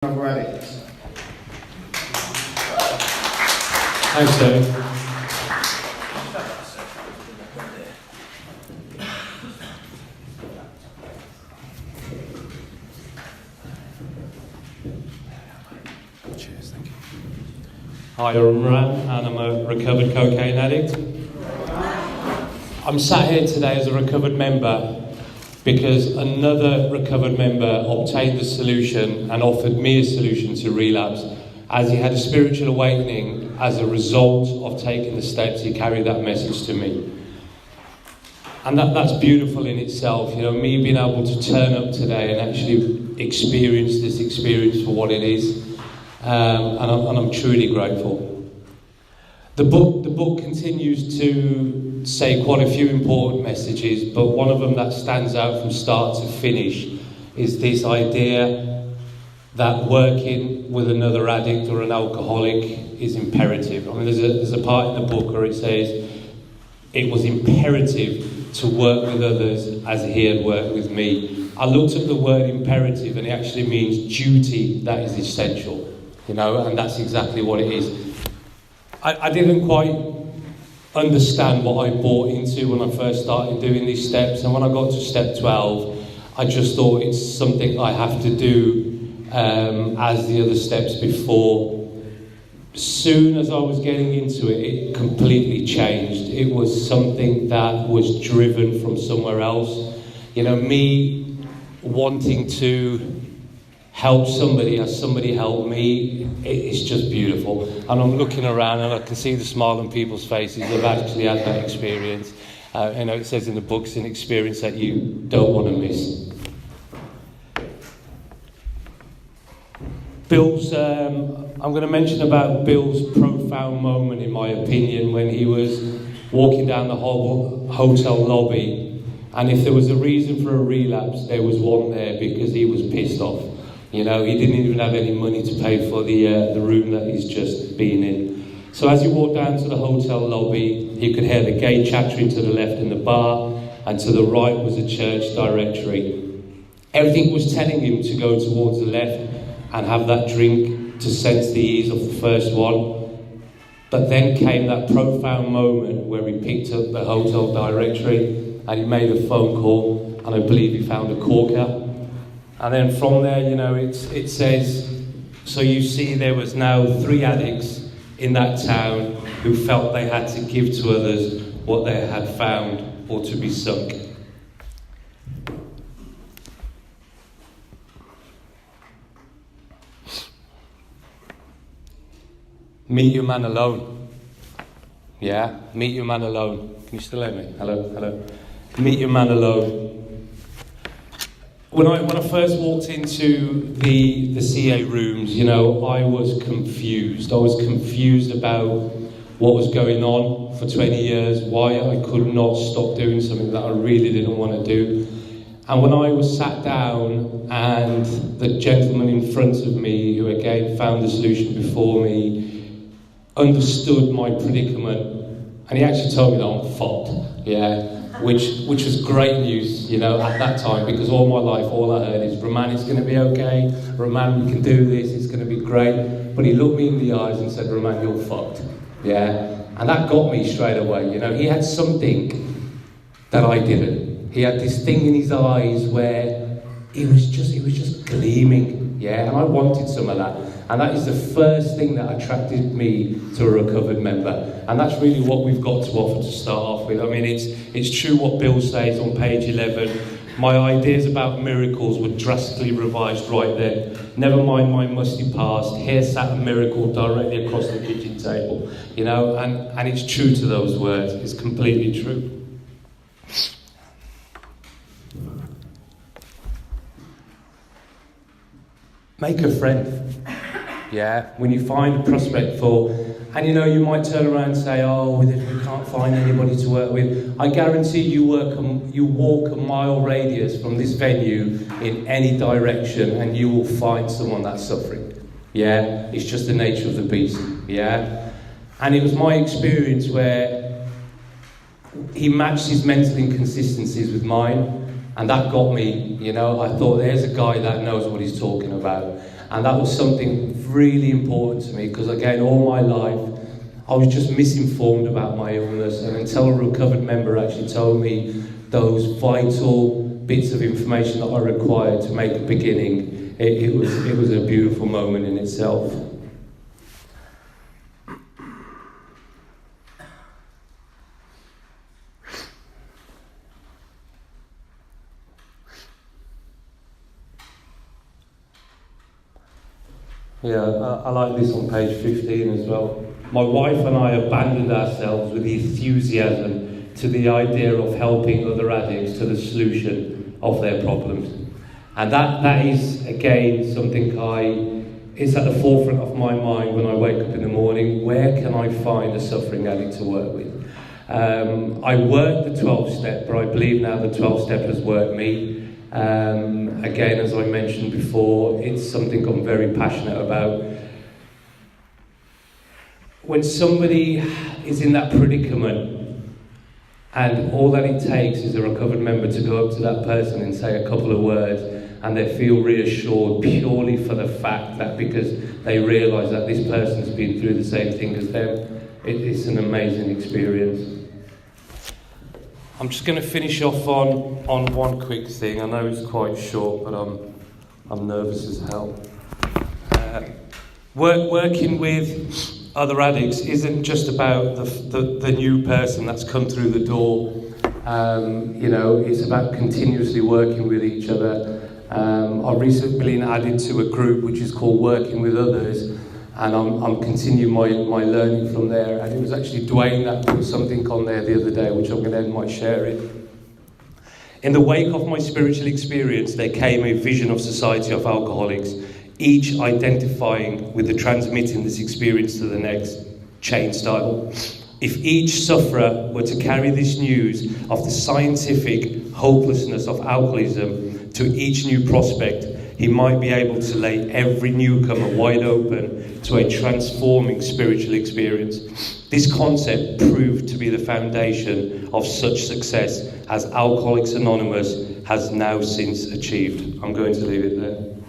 Another addict. Thanks, Dave. Cheers, thank you. Hi, I'm Raman, and I'm a recovered cocaine addict. I'm sat here today as a recovered member because another recovered member obtained a solution and offered me a solution to relapse, as he had a spiritual awakening as a result of taking the steps. He carried that message to me. And that's beautiful in itself, you know, me being able to turn up today and actually experience this experience for what it is. And I'm truly grateful. The book continues to say quite a few important messages, but one of them that stands out from start to finish is this idea that working with another addict or an alcoholic is imperative. I mean, there's a part in the book where it says it was imperative to work with others as he had worked with me. I looked at the word imperative and it actually means duty that is essential, you know, and that's exactly what it is. I didn't quite understand what I bought into when I first started doing these steps, and when I got to step 12, I just thought it's something I have to do as the other steps before. Soon as I was getting into it, it completely changed. It was something that was driven from somewhere else. You know, me wanting to help somebody as somebody helped me, it's just beautiful. And I'm looking around and I can see the smile on people's faces. They've actually had that experience. You know, it says in the book, it's an experience that you don't want to miss. I'm going to mention about Bill's profound moment, in my opinion, when he was walking down the whole hotel lobby, and if there was a reason for a relapse, there was one there, because he was pissed off. You know, he didn't even have any money to pay for the room that he's just been in. So as he walked down to the hotel lobby, he could hear the gay chattering to the left in the bar, and to the right was a church directory. Everything was telling him to go towards the left and have that drink to sense the ease of the first one. But then came that profound moment where he picked up the hotel directory and he made a phone call, and I believe he found a corker. And then from there, you know, it says, so you see there was now 3 addicts in that town who felt they had to give to others what they had found or to be sunk. Meet your man alone. Yeah, meet your man alone. Can you still hear me? Hello. Meet your man alone. When I first walked into the CA rooms, you know, I was confused. I was confused about what was going on for 20 years, why I could not stop doing something that I really didn't want to do. And when I was sat down and the gentleman in front of me, who again found the solution before me, understood my predicament, and he actually told me that I'm fucked, yeah. Which was great news, you know, at that time, because all my life, all I heard is, Raman, it's going to be okay, Raman, we can do this, it's going to be great. But he looked me in the eyes and said, Raman, you're fucked, yeah. And that got me straight away, you know. He had something that I didn't. He had this thing in his eyes where he was just gleaming, yeah, and I wanted some of that. And that is the first thing that attracted me to a recovered member. And that's really what we've got to offer to start off with. I mean, it's true what Bill says on page 11. My ideas about miracles were drastically revised right then. Never mind my musty past, here sat a miracle directly across the kitchen table. You know, and it's true to those words. It's completely true. Make a friend. Yeah, when you find a prospect for, and you know, you might turn around and say, oh, we can't find anybody to work with. I guarantee you walk a mile radius from this venue in any direction and you will find someone that's suffering. Yeah, it's just the nature of the beast. Yeah, and it was my experience where he matched his mental inconsistencies with mine, and that got me, you know. I thought, there's a guy that knows what he's talking about. And that was something really important to me, because again, all my life, I was just misinformed about my illness, and until a recovered member actually told me those vital bits of information that I required to make a beginning, it was a beautiful moment in itself. Yeah, I like this on page 15 as well. My wife and I abandoned ourselves with enthusiasm to the idea of helping other addicts to the solution of their problems. And that is, again, something it's at the forefront of my mind when I wake up in the morning. Where can I find a suffering addict to work with? I worked the 12-step, but I believe now the 12-step has worked me. Again, as I mentioned before, it's something I'm very passionate about. When somebody is in that predicament, and all that it takes is a recovered member to go up to that person and say a couple of words, and they feel reassured purely for the fact that because they realise that this person's been through the same thing as them, it's an amazing experience. I'm just going to finish off on one quick thing. I know it's quite short, but I'm nervous as hell. Working with other addicts isn't just about the new person that's come through the door. It's about continuously working with each other. I've recently been added to a group which is called Working with Others, and I'm continuing my learning from there. And it was actually Dwayne that put something on there the other day, which I'm going to end my sharing. In the wake of my spiritual experience, there came a vision of society of alcoholics, each identifying with the transmitting this experience to the next, chain style. If each sufferer were to carry this news of the scientific hopelessness of alcoholism to each new prospect, he might be able to lay every newcomer wide open to a transforming spiritual experience. This concept proved to be the foundation of such success as Alcoholics Anonymous has now since achieved. I'm going to leave it there.